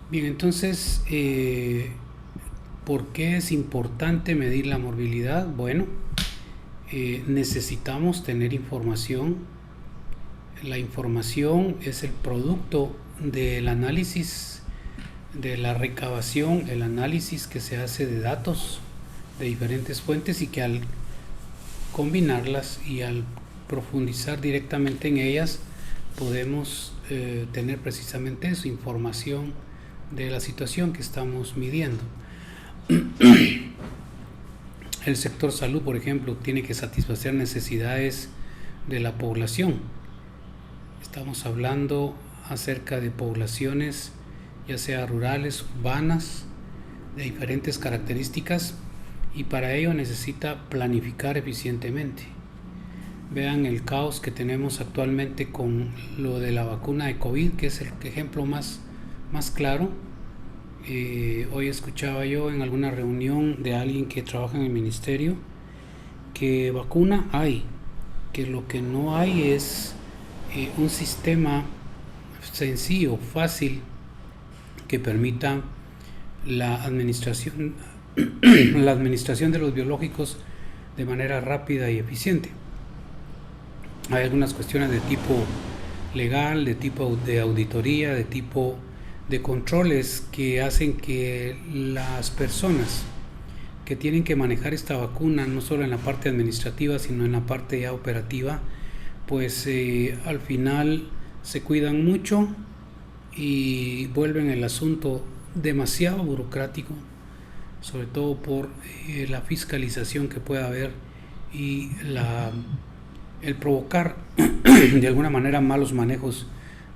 Bien, entonces, ¿por qué es importante medir la morbilidad? Bueno, necesitamos tener información. La información es el producto del análisis, de la recabación, el análisis que se hace de datos de diferentes fuentes y que al combinarlas y al profundizar directamente en ellas podemos tener precisamente eso, información de la situación que estamos midiendo. El sector salud, por ejemplo, tiene que satisfacer necesidades de la población. Estamos hablando acerca de poblaciones, ya sea rurales, urbanas, de diferentes características, y para ello necesita planificar eficientemente. Vean el caos que tenemos actualmente con lo de la vacuna de COVID, que es el ejemplo más claro. Hoy escuchaba yo en alguna reunión de alguien que trabaja en el ministerio que vacuna hay, que lo que no hay es un sistema sencillo, fácil, que permita la administración, la administración de los biológicos de manera rápida y eficiente. Hay algunas cuestiones de tipo legal, de tipo de auditoría, de tipo de controles que hacen que las personas que tienen que manejar esta vacuna, no solo en la parte administrativa, sino en la parte ya operativa, pues al final se cuidan mucho y vuelven el asunto demasiado burocrático, sobre todo por la fiscalización que pueda haber y el provocar de alguna manera malos manejos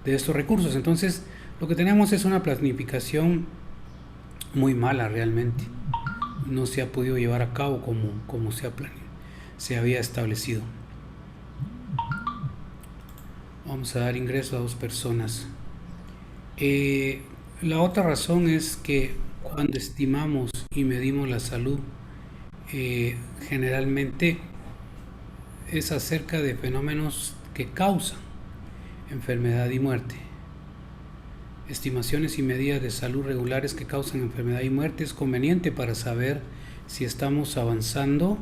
de estos recursos. Entonces, lo que tenemos es una planificación muy mala realmente. No se ha podido llevar a cabo como se había establecido. Vamos a dar ingreso a 2 personas. La otra razón es que cuando estimamos y medimos la salud, generalmente es acerca de fenómenos que causan enfermedad y muerte. Estimaciones y medidas de salud regulares que causan enfermedad y muerte es conveniente para saber si estamos avanzando,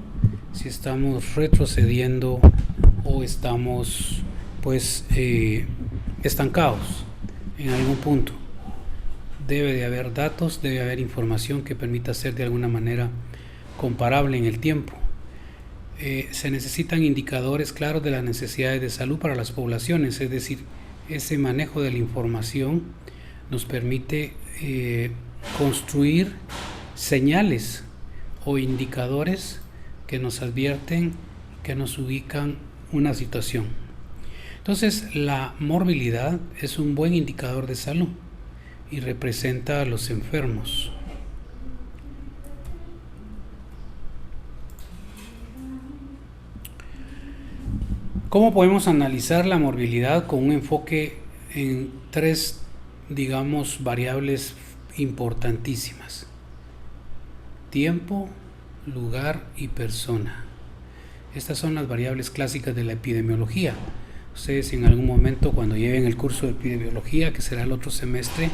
si estamos retrocediendo o estamos pues estancados en algún punto. Debe de haber datos, debe haber información que permita ser de alguna manera comparable en el tiempo. Se necesitan indicadores claros de las necesidades de salud para las poblaciones, es decir, ese manejo de la información nos permite construir señales o indicadores que nos advierten, que nos ubican una situación. Entonces, la morbilidad es un buen indicador de salud y representa a los enfermos. ¿Cómo podemos analizar la morbilidad con un enfoque en tres, digamos, variables importantísimas? Tiempo, lugar y persona. Estas son las variables clásicas de la epidemiología. Ustedes en algún momento cuando lleven el curso de epidemiología, que será el otro semestre,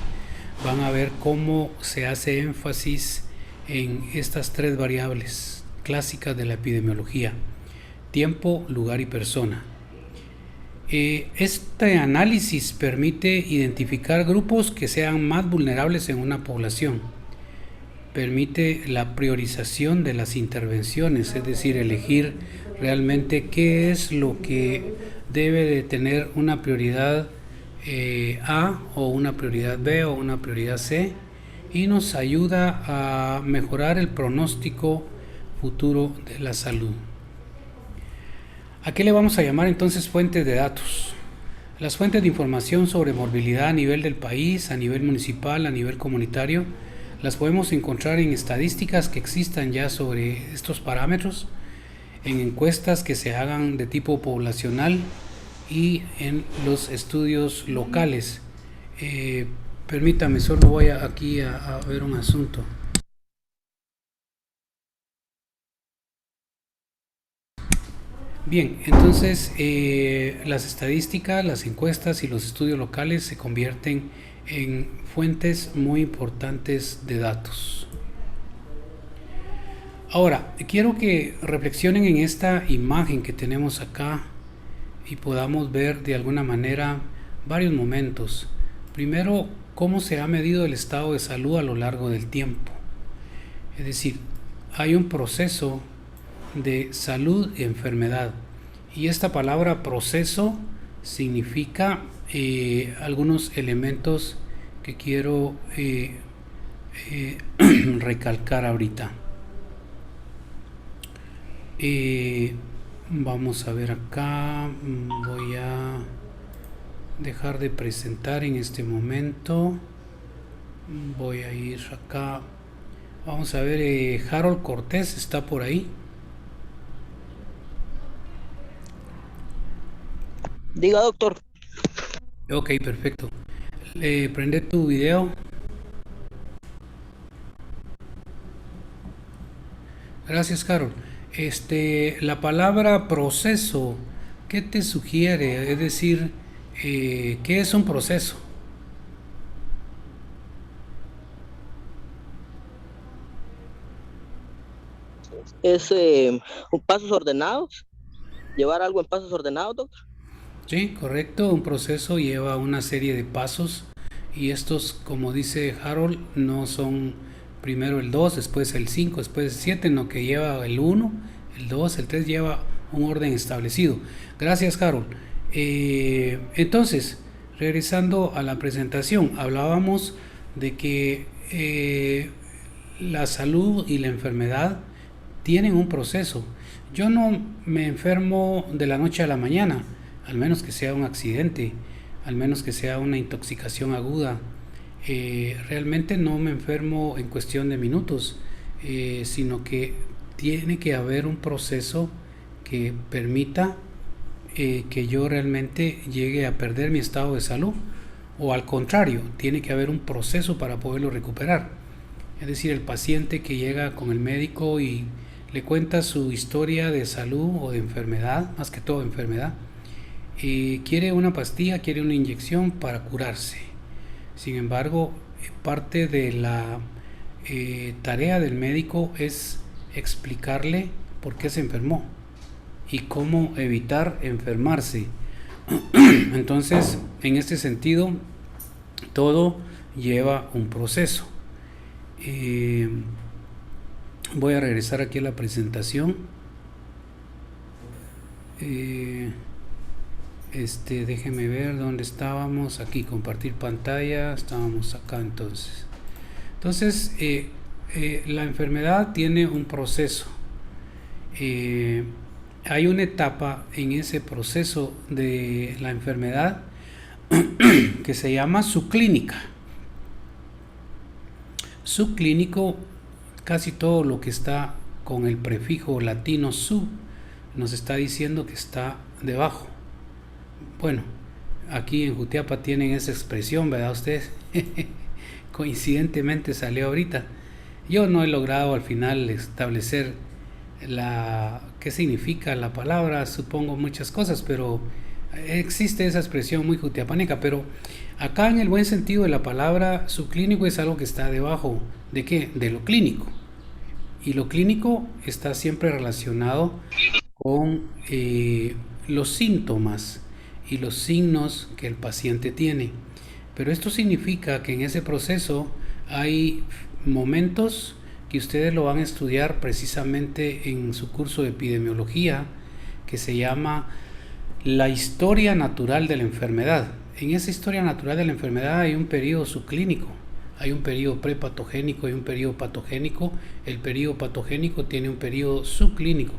van a ver cómo se hace énfasis en estas tres variables clásicas de la epidemiología: tiempo, lugar y persona. Este análisis permite identificar grupos que sean más vulnerables en una población. Permite la priorización de las intervenciones, es decir, elegir realmente qué es lo que debe de tener una prioridad A o una prioridad B o una prioridad C, y nos ayuda a mejorar el pronóstico futuro de la salud. ¿A qué le vamos a llamar entonces fuentes de datos? Las fuentes de información sobre morbilidad a nivel del país, a nivel municipal, a nivel comunitario, las podemos encontrar en estadísticas que existan ya sobre estos parámetros, en encuestas que se hagan de tipo poblacional y en los estudios locales. Permítame, solo voy aquí a ver un asunto. Bien, entonces las estadísticas, las encuestas y los estudios locales se convierten en fuentes muy importantes de datos. Ahora, quiero que reflexionen en esta imagen que tenemos acá y podamos ver de alguna manera varios momentos. Primero, cómo se ha medido el estado de salud a lo largo del tiempo. Es decir, hay un proceso de salud y enfermedad. Y esta palabra proceso significa algunos elementos que quiero recalcar ahorita. Vamos a ver acá. Voy a dejar de presentar en este momento. Voy a ir acá. Vamos a ver, Harold Cortés está por ahí. Diga, doctor. Ok, perfecto. Prende tu video. Gracias, Harold. La palabra proceso, ¿qué te sugiere? Es decir, ¿qué es un proceso? Es pasos ordenados, llevar algo en pasos ordenados, doctor. Sí, correcto. Un proceso lleva una serie de pasos y estos, como dice Harold, no son primero el 2, después el 5, después el 7, no, que lleva el 1, el 2, el 3, lleva un orden establecido. Gracias, Harold. Entonces, regresando a la presentación, hablábamos de que la salud y la enfermedad tienen un proceso. Yo no me enfermo de la noche a la mañana, al menos que sea un accidente, al menos que sea una intoxicación aguda. Realmente no me enfermo en cuestión de minutos, sino que tiene que haber un proceso que permita que yo realmente llegue a perder mi estado de salud, o al contrario, tiene que haber un proceso para poderlo recuperar. Es decir, el paciente que llega con el médico y le cuenta su historia de salud o de enfermedad, más que todo enfermedad, y quiere una pastilla, quiere una inyección para curarse. Sin embargo, parte de la tarea del médico es explicarle por qué se enfermó y cómo evitar enfermarse. Entonces, en este sentido, todo lleva un proceso. Voy a regresar aquí a la presentación. Déjeme ver dónde estábamos. Aquí, compartir pantalla. Estábamos acá entonces. Entonces, la enfermedad tiene un proceso. Hay una etapa en ese proceso de la enfermedad que se llama subclínica. Subclínico, casi todo lo que está con el prefijo latino sub nos está diciendo que está debajo. Bueno, aquí en Jutiapa tienen esa expresión, ¿verdad ustedes? Coincidentemente salió ahorita. Yo no he logrado al final establecer qué significa la palabra, supongo muchas cosas, pero existe esa expresión muy jutiapaneca. Pero acá, en el buen sentido de la palabra, subclínico es algo que está debajo de qué, de lo clínico, y lo clínico está siempre relacionado con los síntomas y los signos que el paciente tiene. Pero esto significa que en ese proceso hay momentos que ustedes lo van a estudiar precisamente en su curso de epidemiología, que se llama la historia natural de la enfermedad. En esa historia natural de la enfermedad hay un periodo subclínico, hay un periodo prepatogénico y un periodo patogénico. El periodo patogénico tiene un periodo subclínico,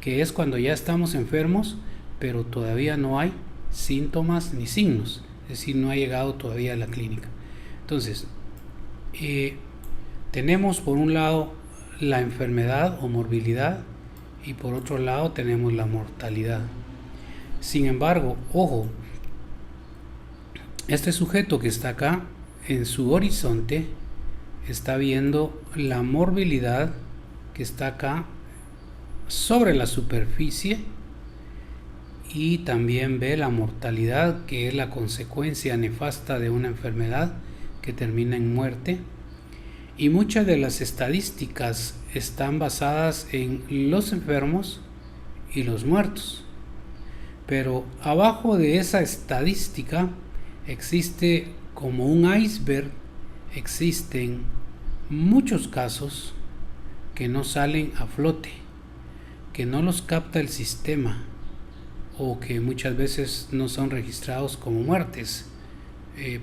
que es cuando ya estamos enfermos, pero todavía no hay síntomas ni signos, es decir, no ha llegado todavía a la clínica. Entonces, tenemos por un lado la enfermedad o morbilidad y por otro lado tenemos la mortalidad. Sin embargo, ojo, este sujeto que está acá en su horizonte está viendo la morbilidad que está acá sobre la superficie, y también ve la mortalidad, que es la consecuencia nefasta de una enfermedad que termina en muerte. Y muchas de las estadísticas están basadas en los enfermos y los muertos. Pero abajo de esa estadística existe como un iceberg, existen muchos casos que no salen a flote, que no los capta el sistema o que muchas veces no son registrados como muertes,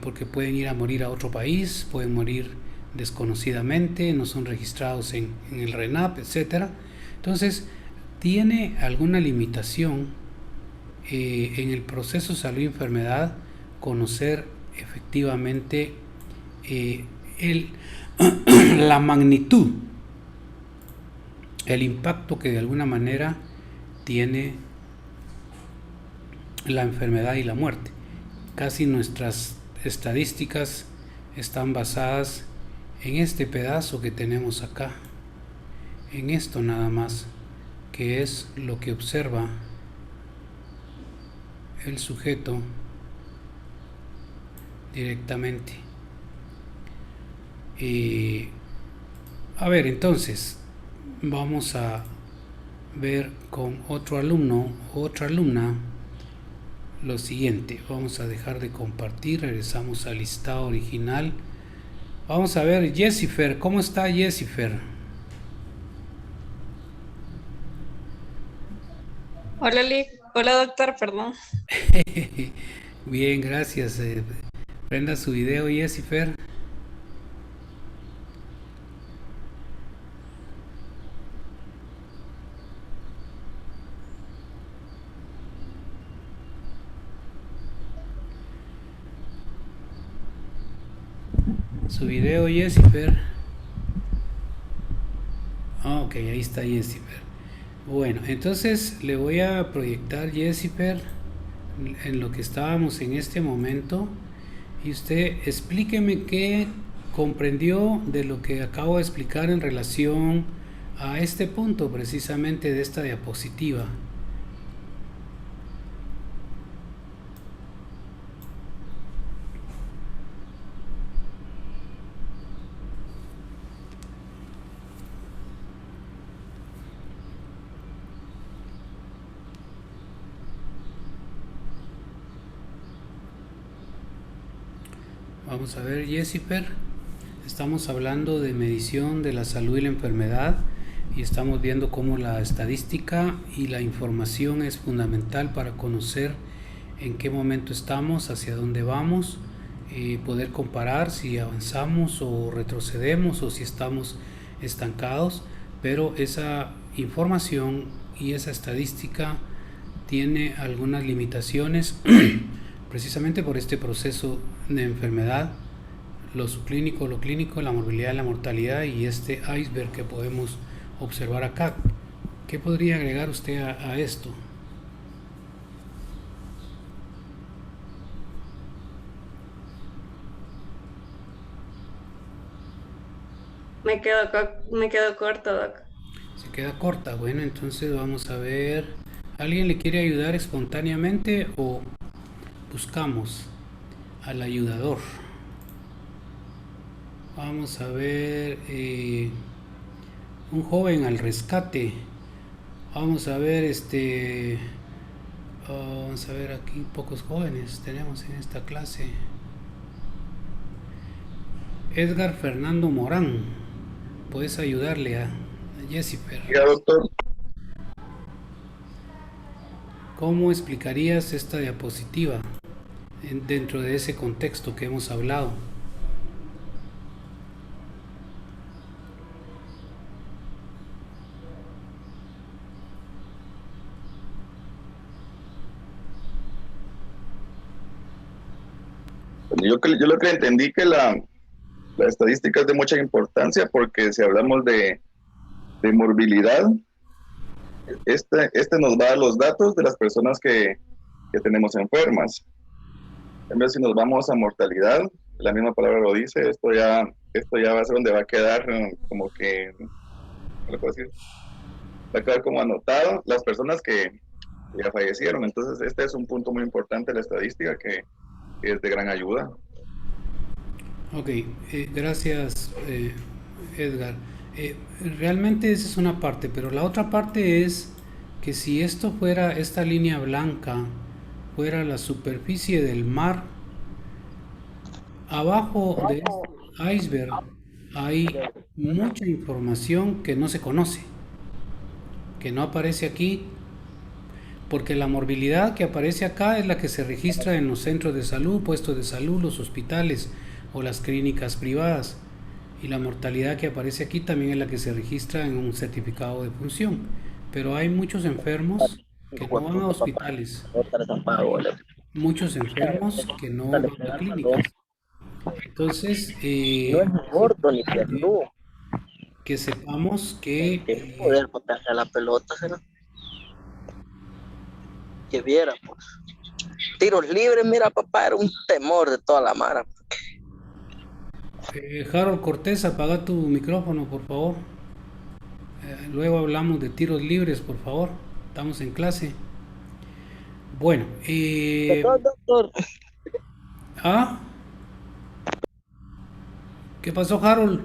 porque pueden ir a morir a otro país, pueden morir desconocidamente, no son registrados en el RENAP, etcétera. Entonces, tiene alguna limitación en el proceso salud y enfermedad conocer efectivamente el, la magnitud, el impacto que de alguna manera tiene la enfermedad y la muerte. Casi nuestras estadísticas están basadas en este pedazo que tenemos acá, en esto nada más, que es lo que observa el sujeto directamente. A ver, entonces vamos a ver con otro alumno o otra alumna lo siguiente. Vamos a dejar de compartir, regresamos al listado original. Vamos a ver, Jessifer, ¿cómo está Jessifer? Hola, hola doctor, perdón. Bien, gracias. Prenda su video, Jessifer. Su video, Jessifer. Ok, ahí está Jessifer. Bueno, entonces le voy a proyectar Jessifer en lo que estábamos en este momento y usted explíqueme qué comprendió de lo que acabo de explicar en relación a este punto precisamente de esta diapositiva. Vamos a ver, Jessifer, estamos hablando de medición de la salud y la enfermedad y estamos viendo cómo la estadística y la información es fundamental para conocer en qué momento estamos, hacia dónde vamos, poder comparar si avanzamos o retrocedemos o si estamos estancados, pero esa información y esa estadística tiene algunas limitaciones precisamente por este proceso de enfermedad, lo subclínico, lo clínico, la morbilidad, la mortalidad y este iceberg que podemos observar acá. ¿Qué podría agregar usted a esto? Me quedo corto, doc. Se queda corta. Bueno, entonces vamos a ver. ¿Alguien le quiere ayudar espontáneamente o buscamos al ayudador? Vamos a ver. Un joven al rescate. Vamos a ver vamos a ver aquí pocos jóvenes tenemos en esta clase. Edgar Fernando Morán, puedes ayudarle a Jessifer. Ya, doctor. ¿Cómo explicarías esta diapositiva dentro de ese contexto que hemos hablado? Yo lo que entendí que la estadística es de mucha importancia porque si hablamos de morbilidad, este nos va a dar los datos de las personas que tenemos enfermas. En vez si nos vamos a mortalidad, la misma palabra lo dice, esto ya va a ser donde va a quedar como que, ¿qué le puedo decir? Va a quedar como anotado las personas que ya fallecieron. Entonces, este es un punto muy importante de la estadística que es de gran ayuda. Ok, gracias Edgar. Realmente esa es una parte, pero la otra parte es que si esto fuera, esta línea blanca, fuera la superficie del mar, abajo de este iceberg hay mucha información que no se conoce, que no aparece aquí, porque la morbilidad que aparece acá es la que se registra en los centros de salud, puestos de salud, los hospitales o las clínicas privadas. Y la mortalidad que aparece aquí también es la que se registra en un certificado de función. Pero hay muchos enfermos que no van a hospitales, muchos enfermos que no van a clínicas. Entonces, No es ni gordo ni peludo. que sepamos que Es poder patearle a la pelota, ¿será? Que viera, pues. Tiros libres, mira, papá, era un temor de toda la mara. Harold Cortés, apaga tu micrófono, por favor. Luego hablamos de tiros libres, por favor. Estamos en clase. Bueno, Perdón, doctor. ¿ah? ¿Qué pasó, Harold?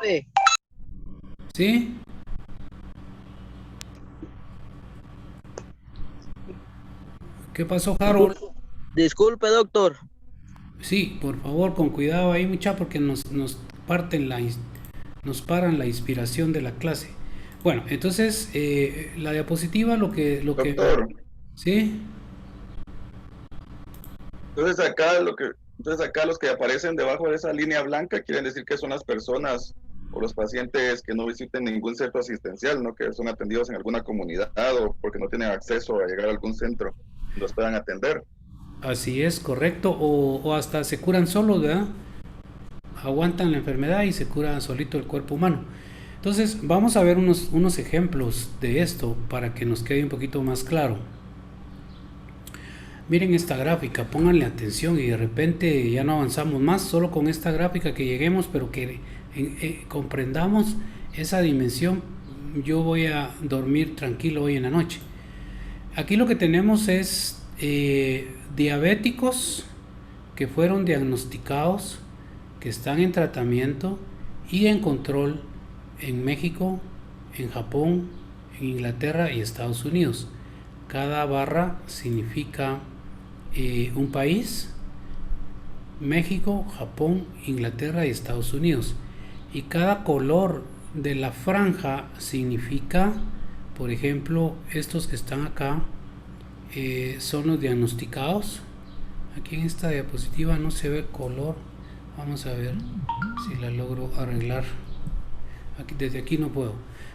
Sí. ¿Sí? ¿Qué pasó, Harold? Disculpe, doctor. Sí, por favor, con cuidado ahí, mucha, porque nos parten nos paran la inspiración de la clase. Bueno, entonces, la diapositiva, lo que, Doctor, ¿sí? entonces acá los que aparecen debajo de esa línea blanca quieren decir que son las personas o los pacientes que no visiten ningún centro asistencial, ¿no? Que son atendidos en alguna comunidad o porque no tienen acceso a llegar a algún centro donde los puedan atender. Así es, correcto. O hasta se curan solos, ¿verdad? Aguantan la enfermedad y se cura solito el cuerpo humano. Entonces, vamos a ver unos ejemplos de esto para que nos quede un poquito más claro. Miren esta gráfica, pónganle atención y de repente ya no avanzamos más, solo con esta gráfica que lleguemos, pero que comprendamos esa dimensión. Yo voy a dormir tranquilo hoy en la noche. Aquí lo que tenemos es diabéticos que fueron diagnosticados, que están en tratamiento y en control en México, en Japón, en Inglaterra y Estados Unidos. Cada barra significa un país: México, Japón, Inglaterra y Estados Unidos. Y cada color de la franja significa, por ejemplo, estos que están acá son los diagnosticados. Aquí en esta diapositiva no se ve el color. Vamos a ver si la logro arreglar. Aquí, desde aquí no puedo.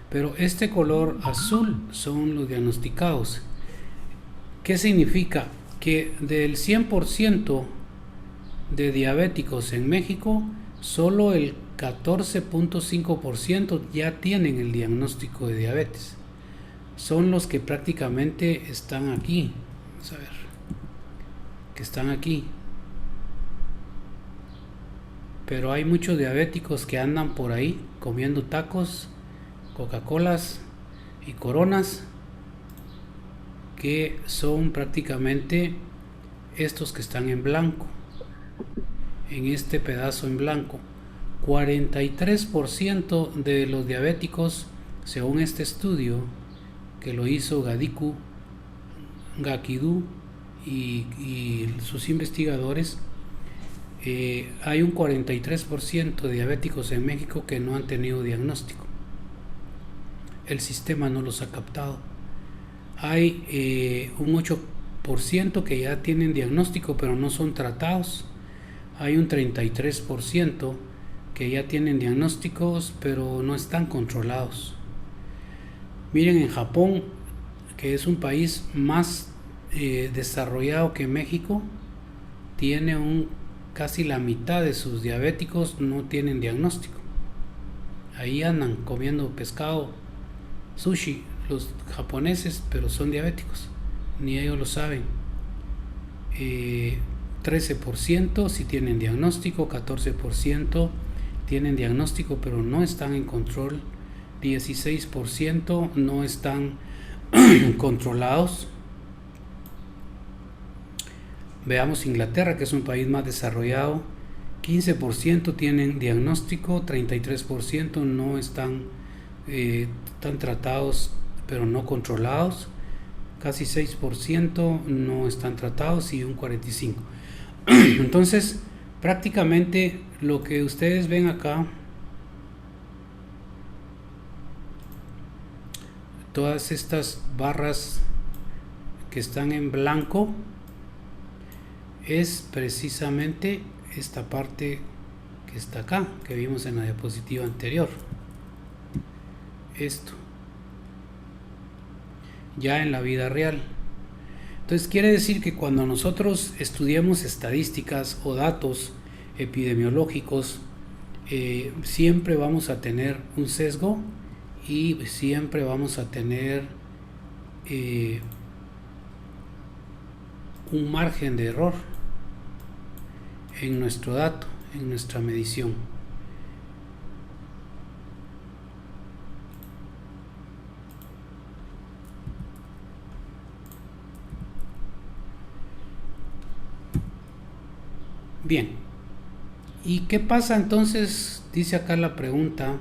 Pero este color azul son los diagnosticados. ¿Qué significa? Que del 100% de diabéticos en México, solo el 14.5% ya tienen el diagnóstico de diabetes. Son los que prácticamente están aquí. Vamos a ver. Que están aquí. Pero hay muchos diabéticos que andan por ahí comiendo tacos, Coca-Colas y Coronas, que son prácticamente estos que están en blanco, en este pedazo en blanco. 43% de los diabéticos, según este estudio que lo hizo Gakidou y sus investigadores, hay un 43% de diabéticos en México que no han tenido diagnóstico. El sistema no los ha captado. Hay un 8% que ya tienen diagnóstico pero no son tratados. Hay un 33% que ya tienen diagnósticos pero no están controlados. Miren, en Japón, que es un país más desarrollado que México, tiene casi la mitad de sus diabéticos no tienen diagnóstico. Ahí andan comiendo pescado, sushi, los japoneses, pero son diabéticos, ni ellos lo saben. 13% si tienen diagnóstico, 14% tienen diagnóstico pero no están en control, 16% no están controlados. Veamos Inglaterra, que es un país más desarrollado. 15% tienen diagnóstico, 33% no están, están tratados pero no controlados, casi 6% no están tratados y un 45%. Entonces, prácticamente lo que ustedes ven acá, todas estas barras que están en blanco, es precisamente esta parte que está acá, que vimos en la diapositiva anterior. Esto. Ya en la vida real. Entonces quiere decir que cuando nosotros estudiemos estadísticas o datos epidemiológicos, siempre vamos a tener un sesgo y siempre vamos a tener un margen de error en nuestro dato, en nuestra medición. Bien, ¿y qué pasa entonces? Dice acá la pregunta,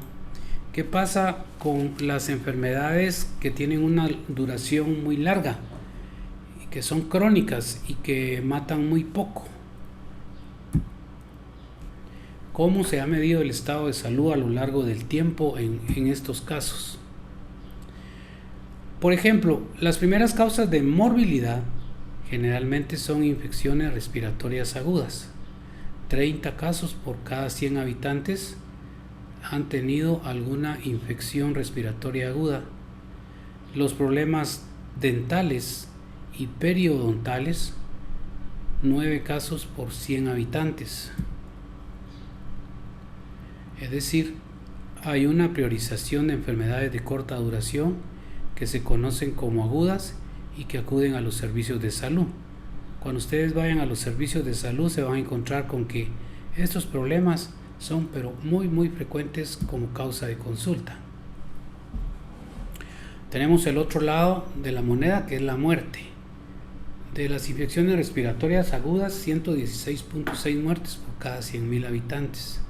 ¿qué pasa con las enfermedades que tienen una duración muy larga, que son crónicas y que matan muy poco? ¿Cómo se ha medido el estado de salud a lo largo del tiempo en estos casos? Por ejemplo, las primeras causas de morbilidad generalmente son infecciones respiratorias agudas. 30 casos por cada 100 habitantes han tenido alguna infección respiratoria aguda. Los problemas dentales y periodontales, 9 casos por 100 habitantes. Es decir, hay una priorización de enfermedades de corta duración que se conocen como agudas y que acuden a los servicios de salud. Cuando ustedes vayan a los servicios de salud se van a encontrar con que estos problemas son pero muy frecuentes como causa de consulta. Tenemos el otro lado de la moneda, que es la muerte. De las infecciones respiratorias agudas, 116.6 muertes por cada 100.000 habitantes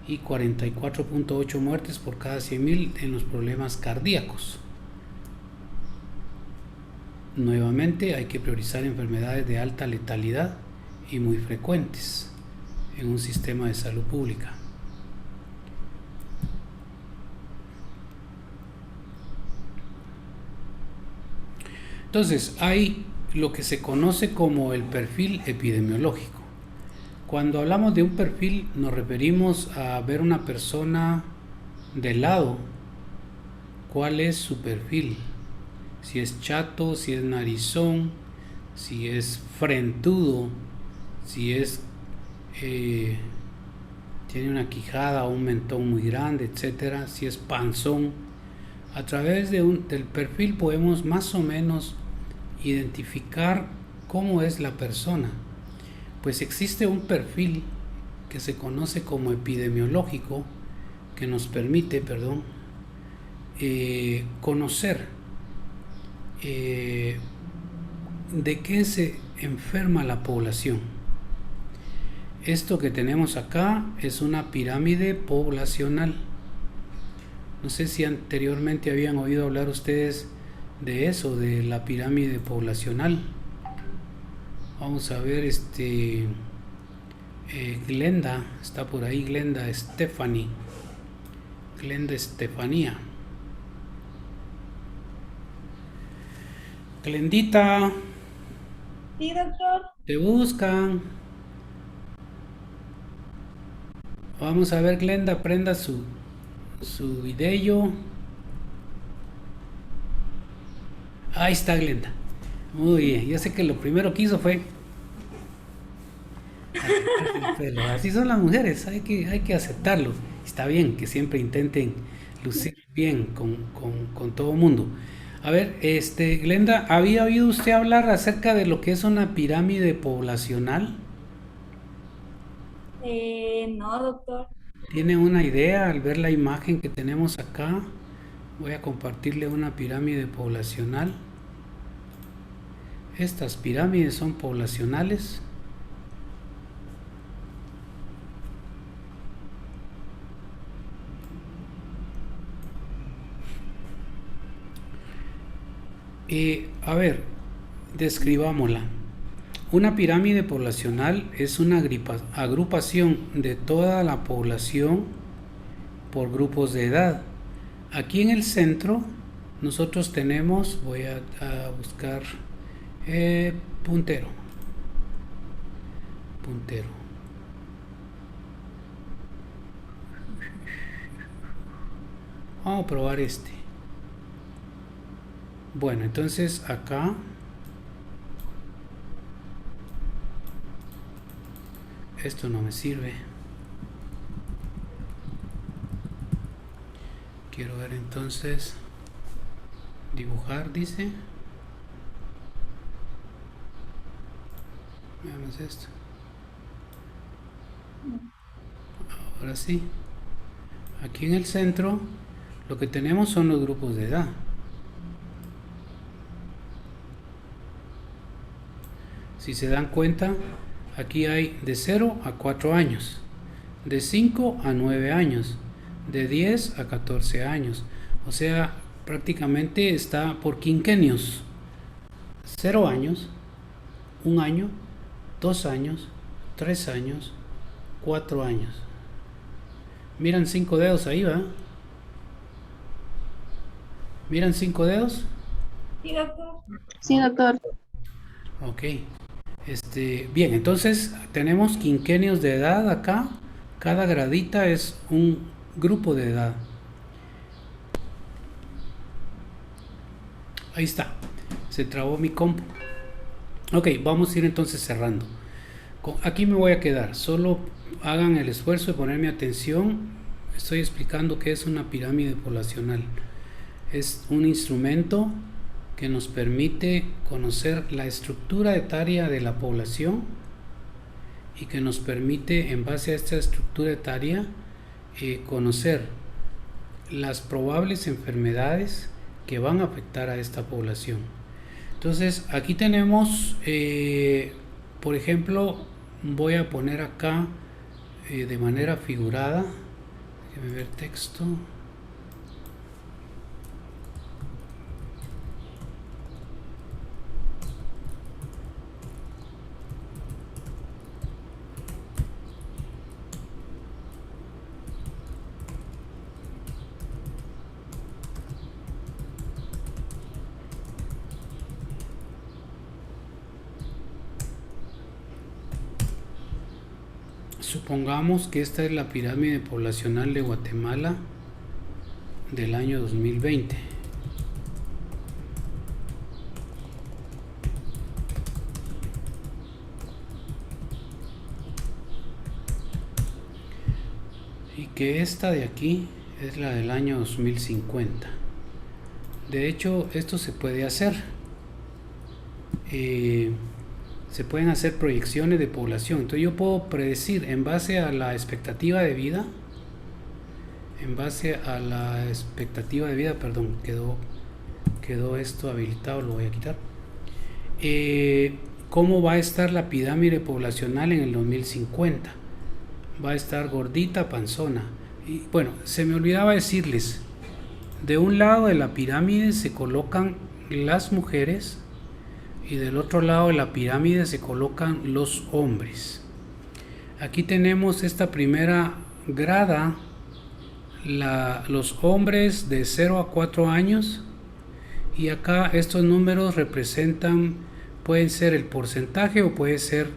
y 44.8 muertes por cada 100.000 en los problemas cardíacos. Nuevamente hay que priorizar enfermedades de alta letalidad y muy frecuentes en un sistema de salud pública. Entonces, hay lo que se conoce como el perfil epidemiológico. Cuando hablamos de un perfil, nos referimos a ver una persona de lado. ¿Cuál es su perfil? Si es chato, si es narizón, si es frentudo, si es tiene una quijada o un mentón muy grande, etcétera, si es panzón. A través del perfil podemos más o menos identificar cómo es la persona. Pues existe un perfil que se conoce como epidemiológico que nos permite, conocer de qué se enferma la población. Esto que tenemos acá es una pirámide poblacional. No sé si anteriormente habían oído hablar ustedes de eso, de la pirámide poblacional. Vamos a ver, Glenda, está por ahí, Glenda Estefanía. Glendita. Sí, doctor. Te buscan. Vamos a ver, Glenda, prenda su video. Ahí está Glenda. Muy bien, yo sé que lo primero que hizo fue el pelo. Así son las mujeres, hay que aceptarlo. Está bien que siempre intenten lucir bien con todo el mundo. A ver, Glenda, ¿había oído usted hablar acerca de lo que es una pirámide poblacional? No, doctor. ¿Tiene una idea al ver la imagen que tenemos acá Voy a compartirle una pirámide poblacional. Estas pirámides son poblacionales. Y a ver, describámosla. Una pirámide poblacional es una agrupación de toda la población por grupos de edad. Aquí en el centro nosotros tenemos, voy a buscar puntero. Vamos a probar este. Bueno, entonces acá esto no me sirve. Quiero ver entonces dibujar, dice. Veamos esto. Ahora sí. Aquí en el centro lo que tenemos son los grupos de edad. Si se dan cuenta, aquí hay de 0 a 4 años, de 5 a 9 años, de 10 a 14 años. O sea, prácticamente está por quinquenios. 0 años, 1 año, 2 años, 3 años, 4 años. Miran 5 dedos ahí, ¿va? ¿Miran 5 dedos? Sí, doctor. Sí, doctor. Ok. Bien, entonces tenemos quinquenios de edad acá. Cada gradita es un grupo de edad. Ahí está. Se trabó mi compu. Ok, vamos a ir entonces cerrando. Aquí me voy a quedar. Solo hagan el esfuerzo de ponerme atención. Estoy explicando qué es una pirámide poblacional. Es un instrumento que nos permite conocer la estructura etaria de la población y que nos permite, en base a esta estructura etaria, conocer las probables enfermedades que van a afectar a esta población. Entonces, aquí tenemos, por ejemplo, voy a poner acá de manera figurada, déjenme ver texto. Supongamos que esta es la pirámide poblacional de Guatemala del año 2020. Y que esta de aquí es la del año 2050. De hecho, esto se puede hacer. Se pueden hacer proyecciones de población. Entonces yo puedo predecir en base a la expectativa de vida, perdón, quedó esto habilitado, lo voy a quitar. ¿Cómo va a estar la pirámide poblacional en el 2050? Va a estar gordita, panzona. Y bueno, se me olvidaba decirles, de un lado de la pirámide se colocan las mujeres y del otro lado de la pirámide se colocan los hombres. Aquí tenemos esta primera grada, los hombres de 0 a 4 años, y acá estos números representan, pueden ser el porcentaje o puede ser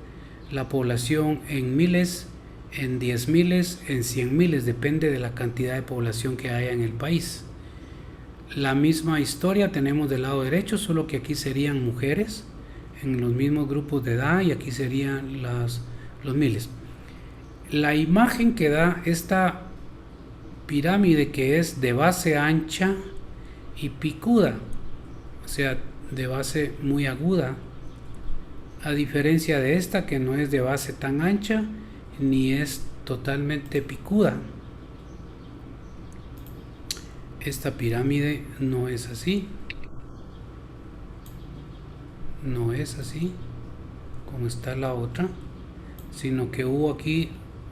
la población en miles, en 10 miles, en 100 miles, depende de la cantidad de población que haya en el país. La misma historia tenemos del lado derecho, solo que aquí serían mujeres en los mismos grupos de edad y aquí serían los miles. La imagen que da esta pirámide, que es de base ancha y picuda, o sea, de base muy aguda, a diferencia de esta que no es de base tan ancha ni es totalmente picuda. esta pirámide no es así. No es así como está la otra, sino que hubo aquí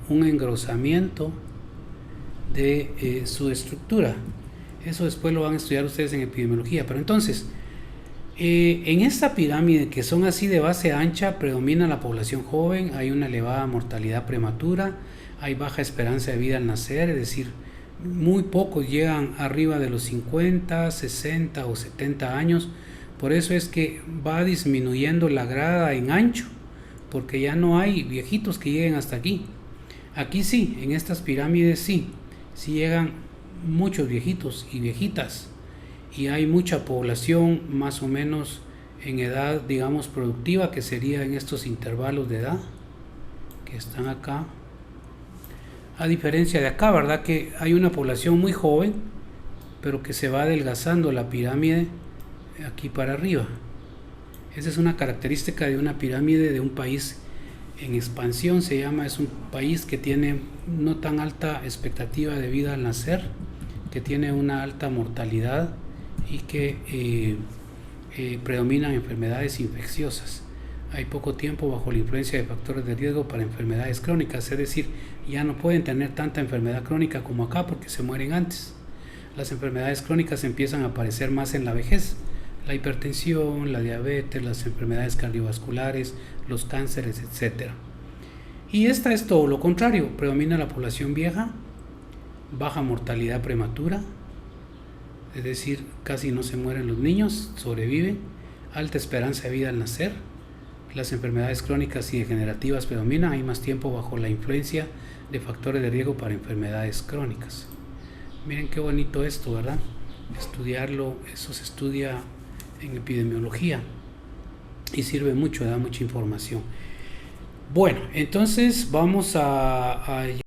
un engrosamiento de su estructura. Eso después lo van a estudiar ustedes en epidemiología. Pero entonces, en esta pirámide, que son así de base ancha, predomina la población joven, hay una elevada mortalidad prematura, hay baja esperanza de vida al nacer, es decir, muy pocos llegan arriba de los 50, 60 o 70 años. Por eso es que va disminuyendo la grada en ancho, porque ya no hay viejitos que lleguen hasta aquí. Aquí sí, en estas pirámides sí llegan muchos viejitos y viejitas, y hay mucha población más o menos en edad, digamos, productiva, que sería en estos intervalos de edad que están acá. A diferencia de acá, ¿verdad? Que hay una población muy joven, pero que se va adelgazando la pirámide aquí para arriba. Esa es una característica de una pirámide de un país en expansión, se llama. Es un país que tiene no tan alta expectativa de vida al nacer, que tiene una alta mortalidad y que predominan enfermedades infecciosas. Hay poco tiempo bajo la influencia de factores de riesgo para enfermedades crónicas, es decir, ya no pueden tener tanta enfermedad crónica como acá porque se mueren antes. Las enfermedades crónicas empiezan a aparecer más en la vejez: la hipertensión, la diabetes, las enfermedades cardiovasculares, los cánceres, etc. Y esta es todo lo contrario: predomina la población vieja, baja mortalidad prematura, es decir, casi no se mueren los niños, sobreviven, alta esperanza de vida al nacer, las enfermedades crónicas y degenerativas predominan, hay más tiempo bajo la influencia de factores de riesgo para enfermedades crónicas. Miren qué bonito esto, ¿verdad? Estudiarlo, eso se estudia en epidemiología y sirve mucho, da mucha información. Bueno, entonces vamos a